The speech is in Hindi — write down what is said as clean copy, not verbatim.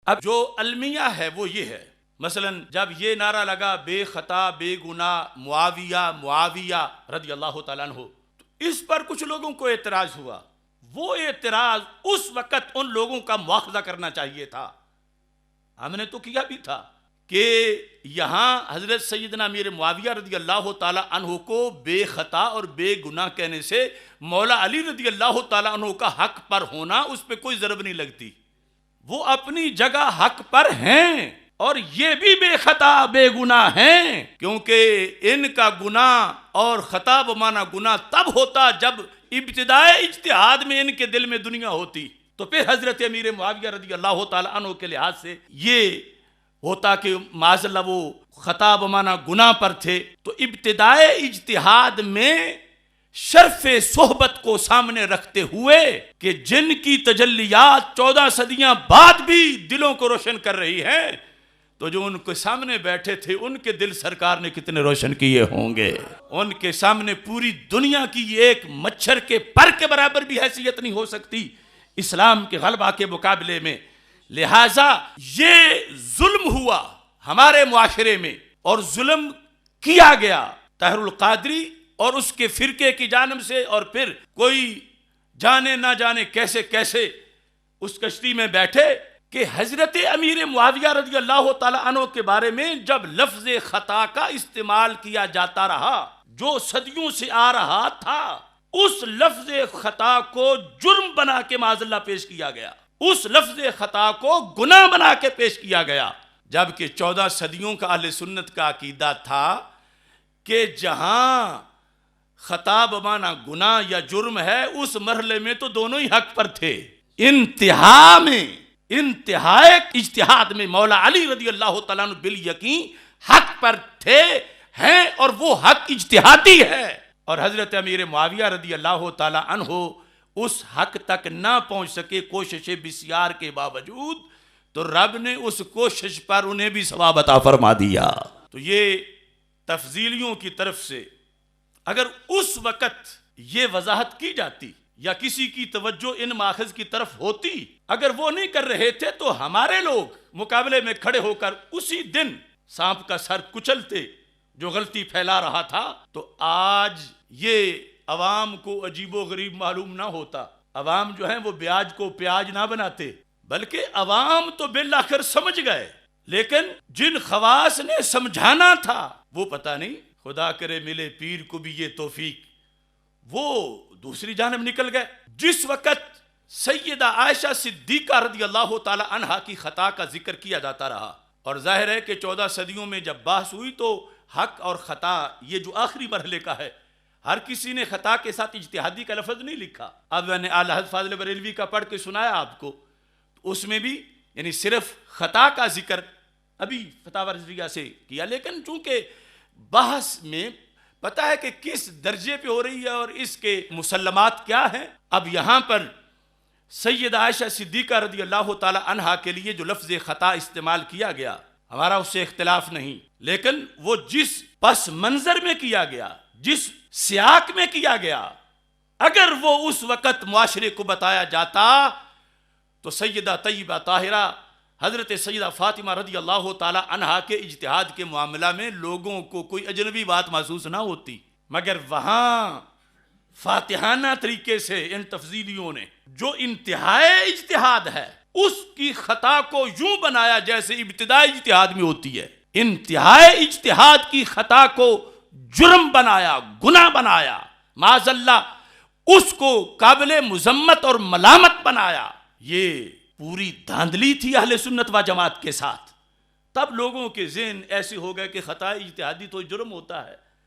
अब जो अलमिया है वो ये है, मसलन जब ये नारा लगा बेखता बेगुना मुआविया मुआविया रदी अल्लाह तआला अन्हु, तो इस पर कुछ लोगों को एतराज हुआ। वो एतराज उस वक़्त उन लोगों का मुआखज़ा करना चाहिए था, हमने तो किया भी था कि यहाँ हज़रत सैयदना अमीर मुआविया रदी अल्लाह तआला अन्हु को बेखता और बेगुनाह कहने से मौला अली रदी अल्लाह तआला अन्हु का हक पर होना उस पर कोई ज़रब नहीं लगती। वो अपनी जगह हक पर हैं और ये भी बेखता बेगुनाह हैं, क्योंकि इनका गुनाह और खता बमाना गुनाह तब होता जब इब्तिदाए इज्तिहाद में इनके दिल में दुनिया होती। तो फिर हजरत अमीर मुआविया रदी अल्लाह तआला अन्हु के लिहाज से ये होता कि माज़अल्लाह वो खता बमाना गुनाह पर थे। तो इब्तिदाए इज्तिहाद में शर्फ़े सोहबत को सामने रखते हुए कि जिनकी तजल्लियात 14 सदियां बाद भी दिलों को रोशन कर रही है, तो जो उनके सामने बैठे थे उनके दिल सरकार ने कितने रोशन किए होंगे। उनके सामने पूरी दुनिया की एक मच्छर के पर के बराबर भी हैसियत नहीं हो सकती इस्लाम के गलबा के मुकाबले में। लिहाजा ये जुल्म हुआ हमारे मुआशरे में और जुल्म किया गया ताहिरुल कादरी और उसके फिरके की जानिब से, और फिर कोई जाने ना जाने कैसे कैसे उस कश्ती में बैठे कि हजरत अमीर मुआविया रज़ी अल्लाह तआला अन्हु के बारे में जब लफ्ज़ खता का इस्तेमाल किया जाता रहा जो सदियों से आ रहा था, उस लफ्ज़ खता को जुर्म बना के माज़अल्लाह पेश किया गया, उस लफ्ज़ खता को गुनाह बना के पेश किया गया। जबकि 14 सदियों का अहले सुन्नत का अकीदा था कि जहां खता बमाना गुनाह या जुर्म है उस मरहले में तो दोनों ही हक पर थे। इंतहा में इंतहाए इज्तिहाद में मौला अली रदी अल्लाह तआला अन्हु बिल यकीन हक पर थे हैं, और वो हक इज्तिहादी है। और हजरत अमीर मुआविया रदी अल्लाह तआला अन्हु उस हक तक ना पहुंच सके कोशिशें बिस्यार के बावजूद, तो रब ने उस कोशिश पर उन्हें भी सवाब अता फरमा दिया। तो ये तफजीलियों की तरफ से अगर उस वक़्त ये वजाहत की जाती या किसी की तवज्जो इन माखज़ की तरफ होती, अगर वो नहीं कर रहे थे तो हमारे लोग मुकाबले में खड़े होकर उसी दिन सांप का सर कुचलते जो गलती फैला रहा था, तो आज ये अवाम को अजीबो गरीब मालूम ना होता। अवाम जो है वो ब्याज को प्याज ना बनाते, बल्कि अवाम तो बिल आखिर समझ गए, लेकिन जिन खवास ने समझाना था वो पता नहीं, खुदा करे मिले पीर को भी ये तौफीक, वो दूसरी जानब निकल गए। जिस वक़्त सैयदा आयशा सिद्दीक़ा रज़ी अल्लाह तआला अन्हा की खता का जिक्र किया जाता रहा, और जाहिर है कि 14 सदियों में जब बहस हुई तो हक और खता ये जो आखिरी मरहले का है, हर किसी ने खता के साथ इज्तिहादी का लफ्ज़ नहीं लिखा। अब मैंने आला हज़रत फाज़िल बरेलवी का पढ़ के सुनाया आपको, तो उसमें भी यानी सिर्फ खता का जिक्र अभी फतावा रज़विया से किया, लेकिन चूंकि बहस में पता है कि किस दर्जे पे हो रही है और इसके मुसल्लमात क्या हैं। अब यहाँ पर सैयदा आयशा सिद्दीक़ा रज़ी अल्लाह तआला अन्हा के लिए जो लफ्ज़ खता इस्तेमाल किया गया, हमारा उससे इख्तिलाफ नहीं, लेकिन वो जिस पस मंजर में किया गया, जिस सियाक में किया गया, अगर वो उस वक़्त मुआशरे को बताया जाता तो सैयदा तय्यबा ताहिरा हज़रत सैयदा फ़ातिमा रज़ी अल्लाह तआला अन्हा के इज्तिहाद के मामला में लोगों को कोई अजनबी बात महसूस ना होती। मगर वहाँ फातिहाना तरीके से इन तफजीलियों ने जो इंतहाए इज्तिहाद है उसकी खता को यूं बनाया जैसे इब्तिदाई इज्तिहाद में होती है। इंतहाए इज्तिहाद की खता को जुर्म बनाया, गुनाह बनाया, माज़अल्लाह उसको काबिले मुज़म्मत और मलामत बनाया। ये पूरी धांधली थी अहले सुन्नत व जमात के साथ। तब लोगों के ज़हन ऐसे हो गए कि खता इज्तिहादी तो जुर्म होता है,